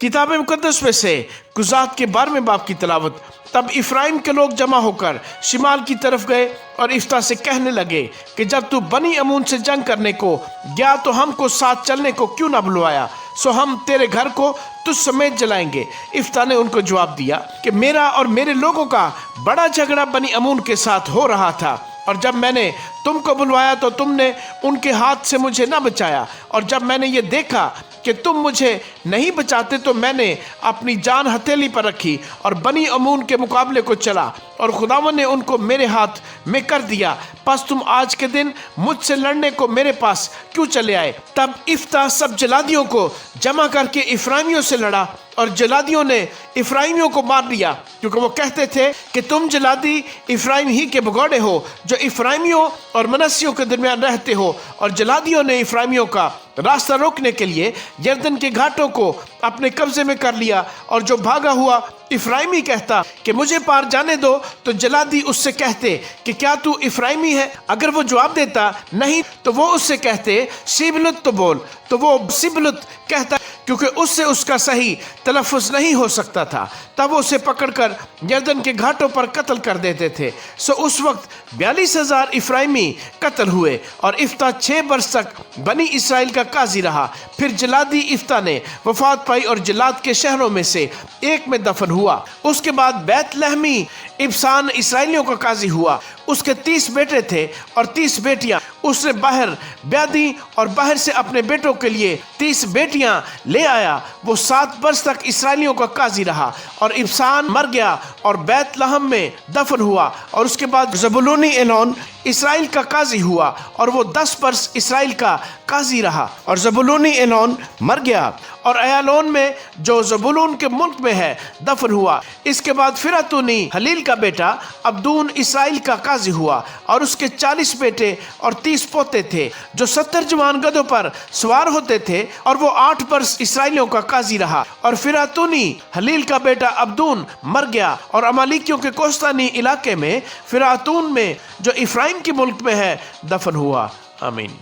किताब मुकद्दस में से गुज़ात के 12वें बाब की तिलावत। तब इफ्राइम के लोग जमा होकर शिमाल की तरफ गए और इफ्ता से कहने लगे कि जब तू बनी अमून से जंग करने को गया तो हमको साथ चलने को क्यों ना बुलवाया, सो हम तेरे घर को तुझ समेत जलाएंगे। इफ्ता ने उनको जवाब दिया कि मेरा और मेरे लोगों का बड़ा झगड़ा बनी अमून के साथ हो रहा था, और जब मैंने तुमको बुलवाया तो तुमने उनके हाथ से मुझे न बचाया, और जब मैंने ये देखा कि तुम मुझे नहीं बचाते तो मैंने अपनी जान हथेली पर रखी और बनी अमून के मुकाबले को चला, और खुदावन ने उनको मेरे हाथ में कर दिया। बस तुम आज के दिन मुझसे लड़ने को मेरे पास क्यों चले आए? तब इफ्ता सब जलादियों को जमा करके इफ्राइमियों से लड़ा, और जलादियों ने इफ्राइमियों को मार दिया, क्योंकि वो कहते थे कि तुम जलादी इफ्राइम ही के भगोड़े हो जो इफ्राइमियों और मनस्सियों के दरमियान रहते हो। और जलादियों ने इफ्राइमियों का रास्ता रोकने के लिए यरदन के घाटों को अपने कब्जे में कर लिया, और जो भागा हुआ इफ्राइमी कहता कि मुझे पार जाने दो, तो जलादी उससे कहते कि क्या तू इफ्राइमी है? अगर वो जवाब देता नहीं तो वो उससे कहते सिबलुत तो बोल, तो वो सिबलुत कहता क्योंकि उससे उसका सही तलफ़ुज़ नहीं हो सकता था। तब वो उसे पकड़कर यरदन के घाटों पर कत्ल कर देते थे। सो उस वक्त 42,000 इफ्राइमी कत्ल हुए, और इफ्ता 6 वर्ष तक बनी इसराइल का काजी रहा। फिर जलादी इफ्ता ने वफात पाई और जलाद के शहरों में से एक में दफन हुआ। उसके बाद बैतलहमी इब्सान इसराइलियों का काजी हुआ। उसके 30 बेटे थे और 30 बेटियां। उसने बाहर ब्याह दी और बाहर से अपने बेटों के लिए 30 बेटियां ले आया। वो 7 वर्ष तक इसराइलियों का काजी रहा, और इब्सान मर गया और बैतलहम में दफन हुआ। और उसके बाद जबूलूनी एलोन इसराइल का काजी हुआ, और वो 10 वर्ष इसराइल का काजी रहा। और जबूलूनी एलोन मर गया और अयालोन में जो जबूलून के मुल्क में है दफन हुआ। इसके बाद फिरातूनी हलील का बेटा अब्दून इसराइल का काजी हुआ, और उसके 40 बेटे और 30 पोते थे जो 70 जवान गधों पर सवार होते थे, और वो 8 वर्ष इसराइलियों का काजी रहा। और फिरातूनी हलील का बेटा अब्दून मर गया, और अमालिकियों के कोस्तानी इलाके में फिरातून में जो इफ्राइम के मुल्क में है दफन हुआ। आमीन।